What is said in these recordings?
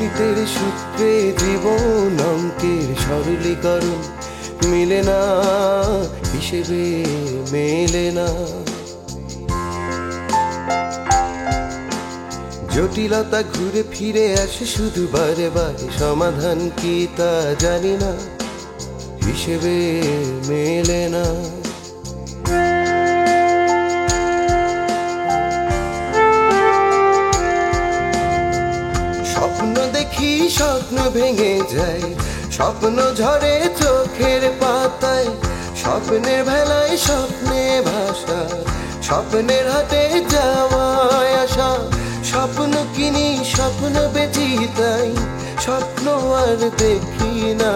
গণিতের সূত্রে জীবন অঙ্কের সরলীকরণ মিলে না, হিসেবে মেলে না। জটিলতা ঘুরে ফিরে আসে শুধু বারে বারে, সমাধান কি তা জানি না, হিসেবে মেলে না। স্বপ্ন দেখি স্বপ্ন ভেঙে যায়, স্বপ্ন ঝরে চোখের পাতায়, স্বপ্নের ভেলায় স্বপ্নে ভাষা, স্বপ্নের হাতে যাওয়ায় আসা। স্বপ্ন কিনি স্বপ্ন বেচি তাই স্বপ্ন আর দেখি না।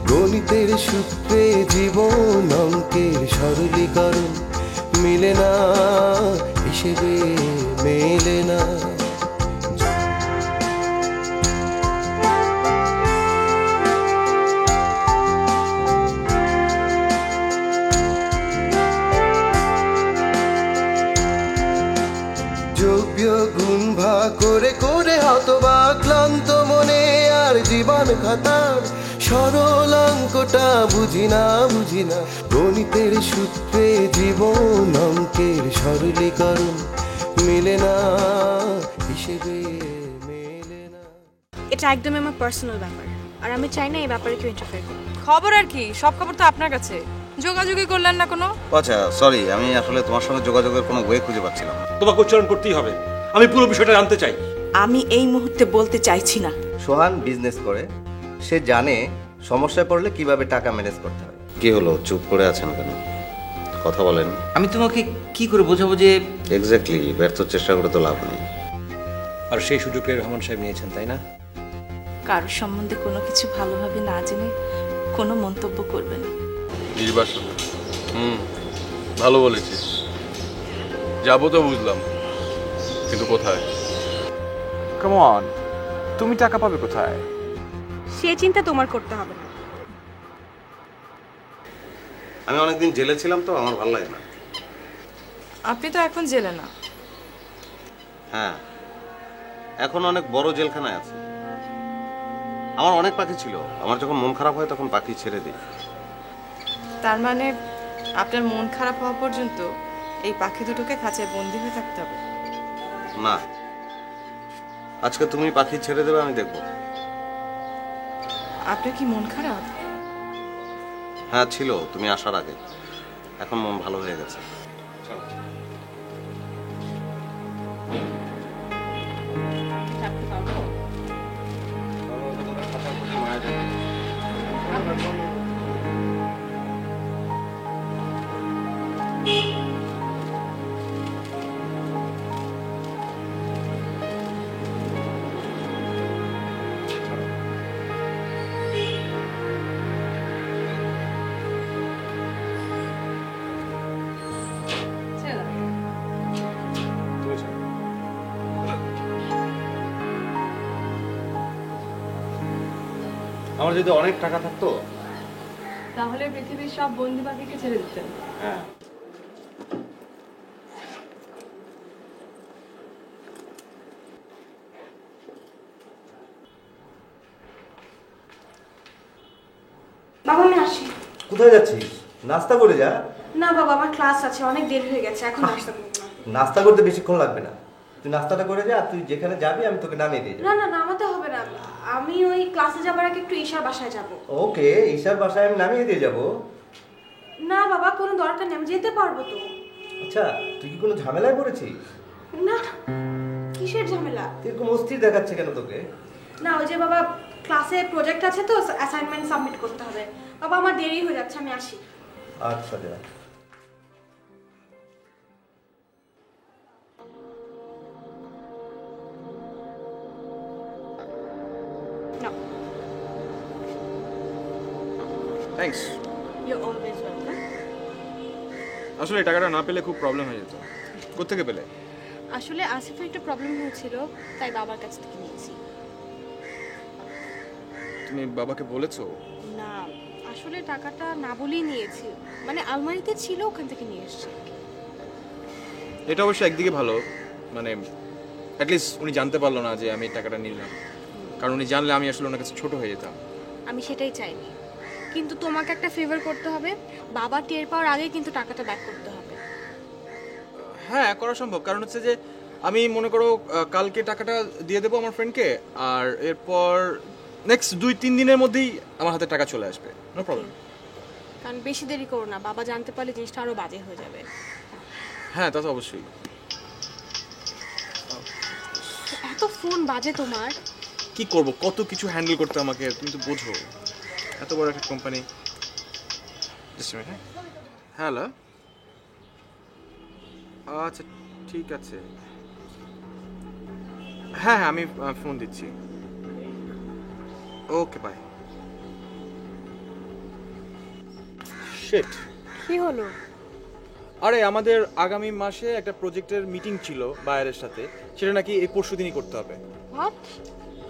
গণিতের সূত্রে জীবন অঙ্কের সরলীকরণ মিলে না, হিসেবে মেলে না। যোগ্য গুণ ভাগ করে করে হতবা ক্লান্ত মনে আর জীবন খাতার সরল অঙ্কটা বুঝি না, বুঝি না। গণিতের সূত্রে জীবন অঙ্কের সরলীকরণ মিলে না, হিসেবে মেলে না। এটা একদমই আমার পার্সোনাল ব্যাপার, আর আমি চাই না এই ব্যাপারে কেউ ইন্টারফেয়ার করুক। খবর আর কি, সব খবর তো আপনার কাছে, যোগাযোগই করলেন না কোনো। আচ্ছা সরি, আমি আসলে তোমার সঙ্গে যোগাযোগের কোনো ওয়ে খুঁজে পাচ্ছিলাম না। তোমাকে উচ্চারণ করতেই হবে, আমি পুরো বিষয়টা জানতে চাই। আমি এই মুহূর্তে বলতে চাইছি না। সোহান বিজনেস করে, সে জানে সমস্যায় পড়লে কিভাবে টাকা ম্যানেজ করতে হয়। কি হলো, চুপ করে আছেন কেন? কথা বলেন। আমি তোমাকে কি করে বোঝাবো যে এক্স্যাক্টলি, ব্যর্থ চেষ্টা করে তো লাভ নেই। আর সেই সুযোগটা রহমান সাহেব নিয়েছেন, তাই না? কারোর সম্বন্ধে কোনো কিছু ভালোভাবে না জেনে কোনো মন্তব্য করবে না। নির্বাসন, ভালো বলেছিস। যাবো তো বুঝলাম, কিন্তু কোথায়? কাম অন, তুমি টাকা পাবে কোথায়? সে চিন্তা তোমার করতে হবে না। আমি অনেকদিন জেলে ছিলাম তো, আমার ভালো লাগে না। আপনি তো এখন জেলে না। হ্যাঁ, এখন অনেক বড় জেলখানায় আছে। আমার অনেক পাখি ছিল, আমার যখন মন খারাপ হয় তখন পাখি ছেড়ে দিই। তার মানে আপনার মন খারাপ হওয়া পর্যন্ত এই পাখি দুটোকে খাঁচায় বন্দি হয়ে থাকতে হবে? না, আজকে তুমি পাখি ছেড়ে দেবে, আমি দেখবো। আপনার কি মন খারাপ? হ্যাঁ ছিল, তুমি আসার আগে। এখন মন ভালো হয়ে গেছে। আমার যদি অনেক টাকা থাকতো তাহলে পৃথিবীর সব বন্দি পাখিকে ছেড়ে দিতেন। হ্যাঁ, বাবা আমি আসি। কোথায় যাচ্ছিস? নাস্তা করে যা। না বাবা, আমার ক্লাস আছে, অনেক দেরি হয়ে গেছে, এখন নাস্তা করব না। নাস্তা করতে বেশিক্ষণ লাগবে না, তুই নাস্তাটা করে যা। তুই যেখানে যাবি আমি তোকে নামিয়ে দিয়ে যাবো। না না, নামাতে হবে না, আমি ওই ক্লাসে যাবার আগে একটু ঈশার বাসায় যাব। ওকে, ঈশার বাসায় আমি নামিয়ে দিয়ে যাবো। না বাবা, কোনো দরকার নেই, আমি যেতে পারবো তো। আচ্ছা, তুই কি কোনো ঝামেলায় পড়েছিস? না, কিসের ঝামেলা? এরকম অস্থির দেখাচ্ছে কেন তোকে? না, ওই যে বাবা ক্লাসে প্রজেক্ট আছে তো, অ্যাসাইনমেন্ট সাবমিট করতে হবে। বাবা আমার দেরি হয়ে যাচ্ছে, আমি আসি। আচ্ছা যা। থ্যাঙ্কস। You always welcome. আসলে এই টাকাটা না পেলে খুব প্রবলেম হয়ে যেত। কোত্থেকে পেলে? আসলে আসিফের একটা প্রবলেম হয়েছিল, তাই বাবার কাছ থেকে নিয়েছি। তুমি বাবাকে বলেছো? না, আসলে টাকাটা না বলেই নিয়েছি, মানে আলমারিতে ছিল, ওখান থেকে নিয়ে এসেছি। এটা অবশ্য একদিকে ভালো, মানে অ্যাটলিস্ট উনি জানতে পারলো না যে আমি টাকাটা নিলাম। কারণ উনি জানলে আমি আসলে ওনার কাছে ছোট হয়ে যেতাম। আমি সেটাই চাইনি, কিন্তু তোমাকে একটা ফেভার করতে হবে। বাবা টের পাওয়ার আগেই কিন্তু টাকাটা ব্যাক করতে হবে। হ্যাঁ, করা সম্ভব। কারণ হচ্ছে যে আমি মনে করো কালকে টাকাটা দিয়ে দেবো আমার ফ্রেন্ডকে, আর এরপর নেক্সট 2-3 দিনের মধ্যেই আমার হাতে টাকা চলে আসবে। No problem. কারণ বেশি দেরি করো না, বাবা জানতে পারলে জিনিসটা আরো বাজে হয়ে যাবে। হ্যাঁ, তা তো অবশ্যই। এত ফোন বাজে তোমার। কি করব, কত কিছু হ্যান্ডেল করতে আমাকে, তুমি তো বোঝো, এত বড় একটা কোম্পানি। হ্যালো, আচ্ছা ঠিক আছে। হ্যাঁ হ্যাঁ, আমি ফোন দিচ্ছি। ওকে, বাই। শিট। কি হলো? আরে আমাদের আগামী মাসে একটা প্রজেক্টের মিটিং ছিল বায়ারের সাথে, সেটা নাকি এই পরশু দিনই করতে হবে। হোয়াট?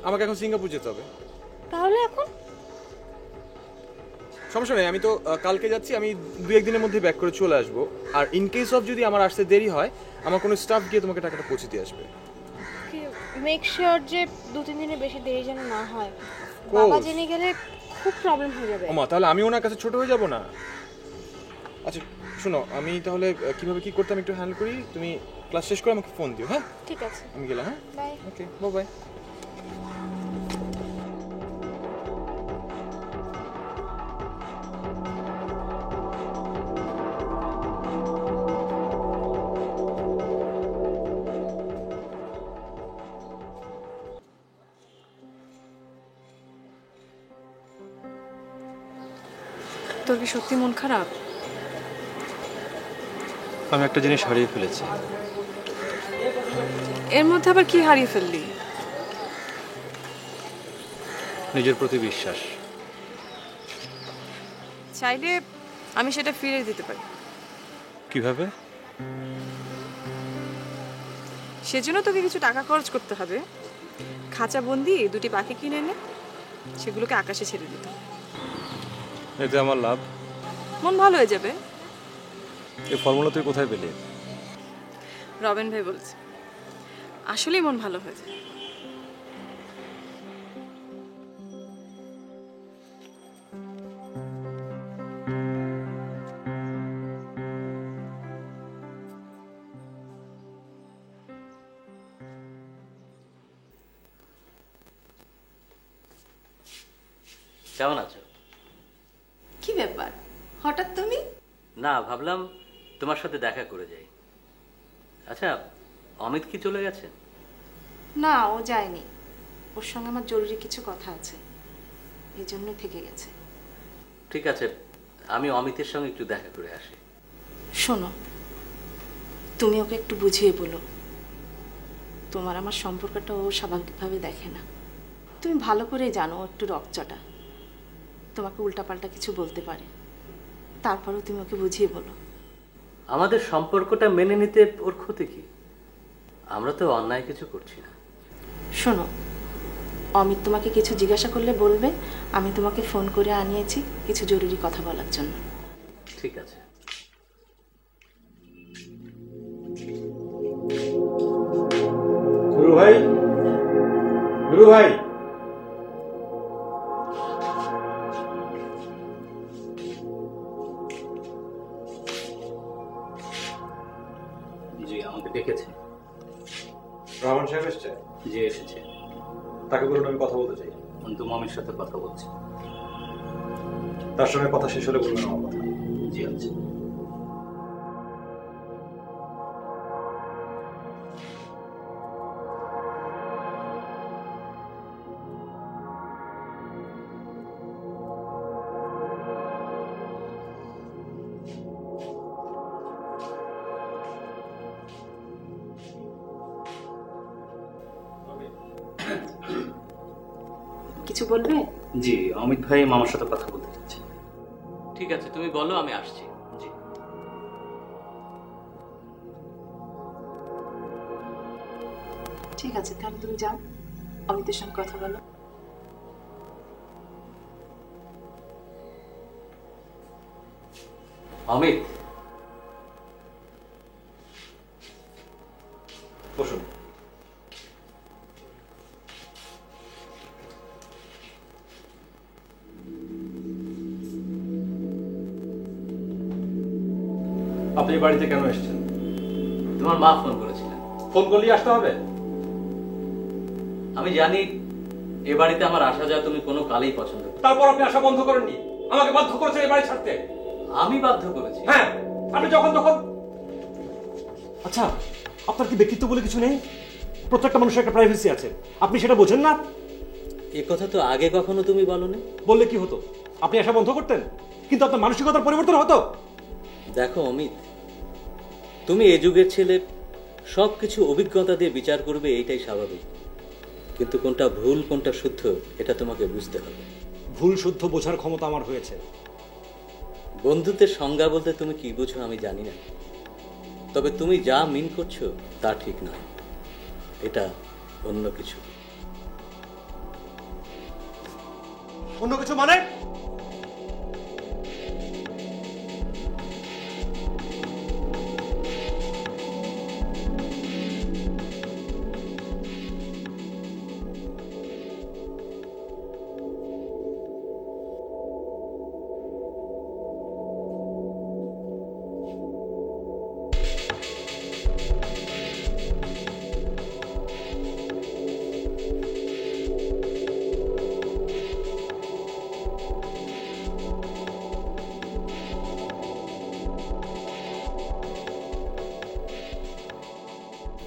আমাকে এখন সিঙ্গাপুর যেতে হবে। তাহলে এখন সমস্যা নেই, আমি তো কালকে যাচ্ছি, আমি 2-1 দিনের মধ্যে ব্যাক করে চলে আসবো। আর ইন কেস অফ যদি আমার আসতে দেরি হয়, আমার কোনো স্টাফ গিয়ে তোমাকে টাকাটা পৌঁছে দিয়ে আসবে। মেক শিওর যে 2-3 দিনের বেশি দেরি যেন না হয়। বাবা জেনে গেলে খুব প্রবলেম হয়ে যাবে। ওমা, তাহলে আমি ওনার কাছে ছোট হয়ে যাব না? আচ্ছা শোনো, আমি তাহলে কিভাবে কি করতে আমি একটু হ্যান্ডেল করি, তুমি ক্লাস শেষ করে আমাকে ফোন দিও। হ্যাঁ ঠিক আছে, আমি গেলাম। হ্যাঁ বাই। Okay, bye bye. তোর কি সত্যি মন খারাপ? আমি একটা জিনিস হারিয়ে ফেলেছি। এর মধ্যে আবার কি হারিয়ে ফেললি? নিজের প্রতি বিশ্বাস। চাইলে আমি সেটা ফিরে দিতে পারি। কিভাবে? সেজন্য তোকে কিছু টাকা খরচ করতে হবে। খাঁচা বন্দি 2টি পাখি কিনে এনে সেগুলোকে আকাশে ছেড়ে দিতে হবে। এতে আমার লাভ? মন ভালো হয়ে যাবে। এই ফর্মুলা তুই কোথায় পেলি? রবিন ভাই বলছে, আসলেই মন ভালো হয়ে যায়। কেমন আছো? কি ব্যাপার, হঠাৎ তুমি? না, ভাবলাম তোমার সাথে দেখা করে যাই। আচ্ছা, অমিত কি চলে গেছে? না, ও যায়নি। ওর সঙ্গে আমার জরুরি কিছু কথা আছে, এই জন্যই থেকে গেছে। ঠিক আছে, আমি অমিতের সঙ্গে একটু দেখা করে আসি। শোনো, তুমি ওকে একটু বুঝিয়ে বলো, তোমার আমার সম্পর্কটা ও স্বাভাবিকভাবে দেখে না। তুমি ভালো করেই জানো ও একটু রকচটা, তোমাকে উল্টাপাল্টা কিছু বলতে পারে। তারপরেও তুমি ওকে বুঝিয়ে বলো। আমাদের সম্পর্কটা মেনে নিতে ওর ক্ষতি কি? আমরা তো অন্যায় কিছু করছি না। শোনো, অমিত তোমাকে কিছু জিজ্ঞাসা করলে বলবে আমি তোমাকে ফোন করে আনিয়েছি কিছু জরুরি কথা বলার জন্য। ঠিক আছে। গুরু ভাই, গুরু ভাই। জি, আমাকে ডেকেছে। রহমান সাহেব এসছে? জি, এসেছে। তাকে বলুন আমি কথা বলতে চাই। কিন্তু মমির সাথে কথা বলছি। তার সঙ্গে কথা শেষ হলে বলবেন আমার কথা। জি আছে। কিছু বলবে? জি, অমিত ভাই মামার সাথে কথা বলতে চাচ্ছে। ঠিক আছে, তুমি বলো, আমি আসছি। জি। ঠিক আছে, তাহলে তুমি যাও, অমিতের সঙ্গে কথা বলো। অমিত, বসুন। এই বাড়িতে কেন এসেছেন? তোমার মা ফোন করেছিলেন। ফোন করলেই আসতে হবে? আমি জানি এ বাড়িতে আমার আসা যাওয়া তুমি কোনো কালেই পছন্দ করো। তারপর আপনি আসা বন্ধ করেননি, আমাকে বাধ্য করেছেন এই বাড়ি ছাড়তে। আমি বাধ্য করেছি? হ্যাঁ, আপনি যখন তখন। আচ্ছা, আপনার কি ব্যক্তিত্ব বলে কিছু নেই? প্রত্যেকটা মানুষের একটা প্রাইভেসি আছে, আপনি সেটা বোঝেন না? এ কথা তো আগে কখনো তুমি বলনি। বললে কি হতো? আপনি আসা বন্ধ করতেন, কিন্তু আপনার মানসিকতার পরিবর্তন হতো। দেখো অমিত, তুমি এ যুগের ছেলে, সবকিছু অভিজ্ঞতা দিয়ে বিচার করবে, এইটাই স্বাভাবিক। কিন্তু কোনটা ভুল কোনটা শুদ্ধ এটা তোমাকে বুঝতে হবে। ভুল শুদ্ধ বোঝার ক্ষমতা আমার হয়েছে। বন্ধুত্বের সংজ্ঞা বলতে তুমি কি বুঝো আমি জানি না, তবে তুমি যা মিন করছো তা ঠিক নয়, এটা অন্য কিছু। অন্য কিছু মানে?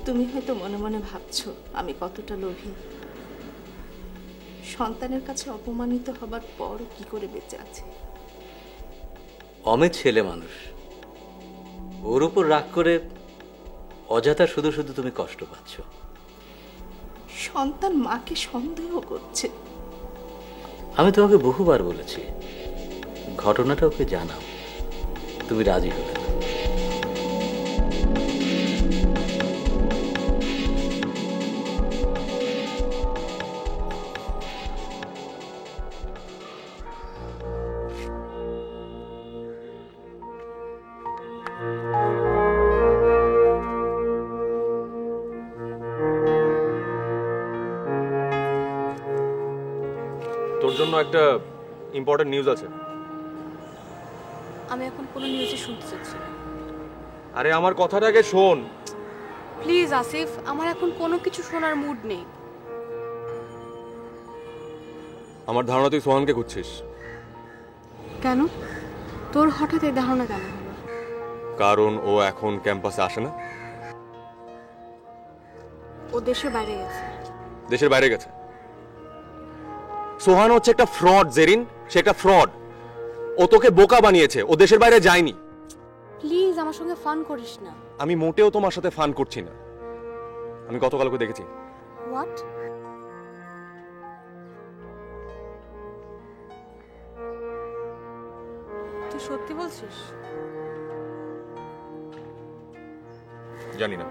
তুমি হয়তো মনে মনে ভাবছো আমি কতটা লোভী। সন্তানের কাছে অপমানিত হবার পর কি করে বেঁচে আছে। অমিত ছেলে মানুষ, ওর উপর রাগ করে অযথা শুধু শুধু তুমি কষ্ট পাচ্ছ। সন্তান মাকে সন্দেহ করছে। আমি তোমাকে বহুবার বলেছি ঘটনাটা ওকে জানাও, তুমি রাজি হবে না। তোর জন্য একটা ইম্পর্টেন্ট নিউজ আছে। আমি এখন কোনো নিউজই শুনতে চাচ্ছি না। আরে আমার কথাটা আগে শোন। প্লিজ আসিফ, আমার এখন কোনো কিছু শোনার মুড নেই। আমার ধারণা তুই সোহানকে খুঁজছিস। কেন? তোর হঠাৎ এই ধারণা কেন হলো? কারণ ও এখন ক্যাম্পাসে আসে না। ও দেশের বাইরে গেছে। দেশের বাইরে গেছে? সোহান হচ্ছে একটা ফ্রড জেরিন, সে একটা ফ্রড। ও তোকে বোকা বানিয়েছে, ও দেশের বাইরে যায়নি। প্লিজ আমার সঙ্গে ফান করিস না। আমি মোটেও তোমার সাথে ফান করছি না। আমি গতকাল ওকে দেখেছি। হোয়াট? তুই সত্যি বলছিস? জানি না।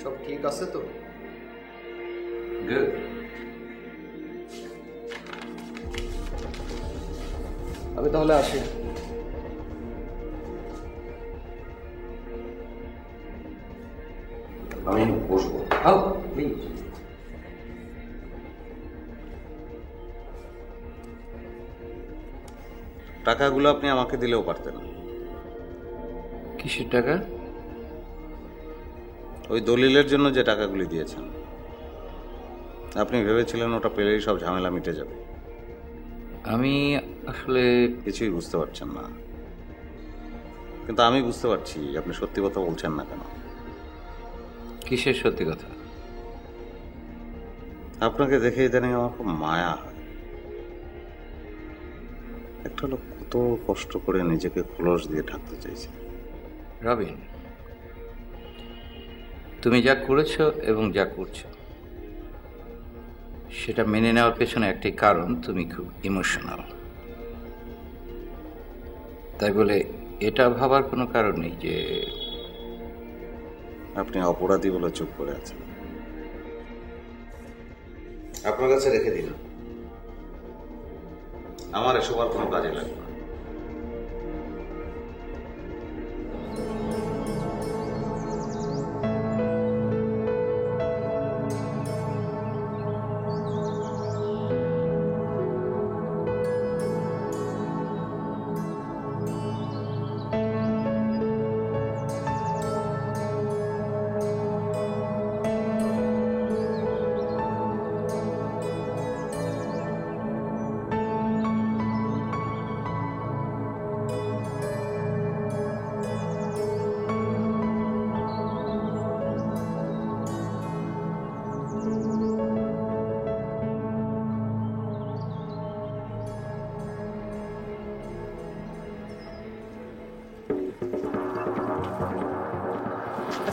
সব ঠিক আছে তো? গুড। আমি তাহলে আসি। আমি বসবো। প্লিজ। টাকাগুলো আপনি আমাকে দিলেও পারতেন। কিসের টাকা? ওই দলিলের জন্য যে টাকাগুলি দিয়েছেন, আপনি ভেবেছিলেন ওটা পেলেই সব ঝামেলা মিটে যাবে। আমি আসলে কিছুই বুঝতে পারছেন না, কিন্তু আমি বুঝতে পারছি আপনি সত্যি কথা বলছেন না কেন। কিসের সত্যি কথা? আপনাকে দেখে ইদানিং আমার খুব মায়া হয়। একটা লোক কত কষ্ট করে নিজেকে খোলস দিয়ে ঢাকতে চাইছে। রবিন, তুমি যা করেছো এবং যা করছো সেটা মেনে নেওয়ার পেছনে একটি কারণ, তুমি খুব ইমোশনাল। তাই বলে এটা ভাবার কোনো কারণ নেই যে আপনি অপরাধী বলে চুপ করে আছেন। আপনার কাছে রেখে দিলাম, আমার এসব আর কোনো কাজে লাগবে না।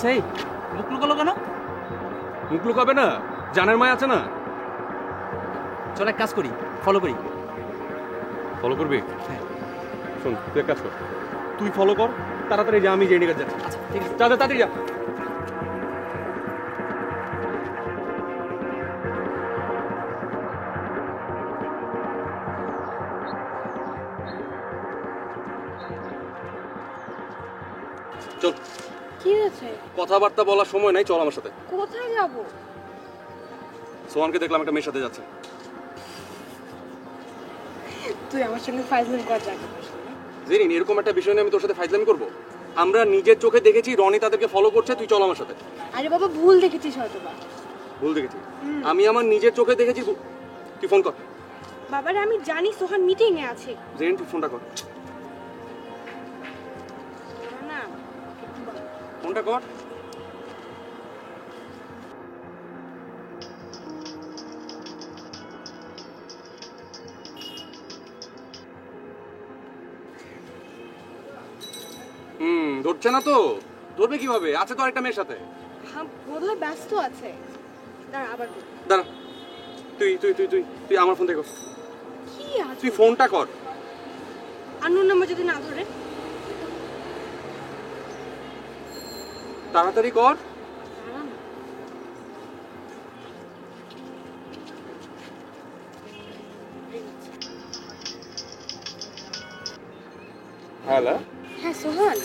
আচ্ছা এই মুখ লুকালো কেন? মুখ লুকাবে না, জানের মায় আছে না। চল এক কাজ করি, ফলো করি। ফলো করবি? হ্যাঁ। শোন, তুই এক কাজ কর, তুই ফলো কর, তাড়াতাড়ি যা, আমি জেনে যাচ্ছি। আচ্ছা ঠিক আছে, যা যা, তাড়াতাড়ি যা। চল। কি হয়েছে? কথাবার্তা বলার সময় নাই, চল আমার সাথে। কোথায় যাব? সোহানকে দেখলাম একটা মেয়ের সাথে যাচ্ছে। তুই আমার সঙ্গে ফাইজলামি কর যাকে। জেরিন, এরকম একটা বিষয় নিয়ে আমি তোর সাথে ফাইজলামি করবো? আমরা নিজের চোখে দেখেছি রনি তাদেরকে ফলো করছে, তুই চল আমার সাথে। আরে বাবা, ভুল দেখেছিস হয়তো বা। ভুল দেখেছি? আমি আমার নিজের চোখে দেখেছি। তুই ফোন কর। বাবারে, আমি জানি সোহান মিটিং এ আছে। জেরিন, তুই ফোনটা কর। না, ফোনটা কর। ধরছে না তো? ধরবে কিভাবে? আছে তো আরেকটা মেয়ের সাথে। হ্যাঁ, বোধহয় ব্যস্ত আছে। দাঁড়া, আবার বল। দাঁড়া, তুই তুই তুই তুই তুই আমার ফোন থেকে কর। কি আছে? তুই ফোনটা কর। আননোন নাম্বার যদি না ধরে? তাড়াতাড়ি কর। হ্যালো, হ্যাঁ সোহান,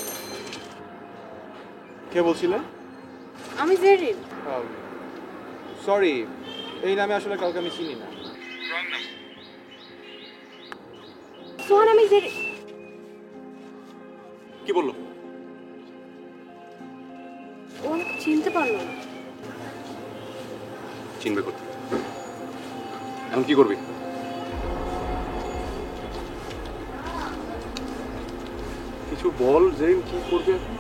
কে বলছিলেন? আমি জেরিন। সরি, এই নামে আসলে কাউকে আমি চিনি না। সোহান, আমি জেরিন। কি বললো? ও আমাকে চিনতে পারলো না। চিনবে করতে। এখন কি করবি? কিছু বল জেরিন, কি করবি এখন?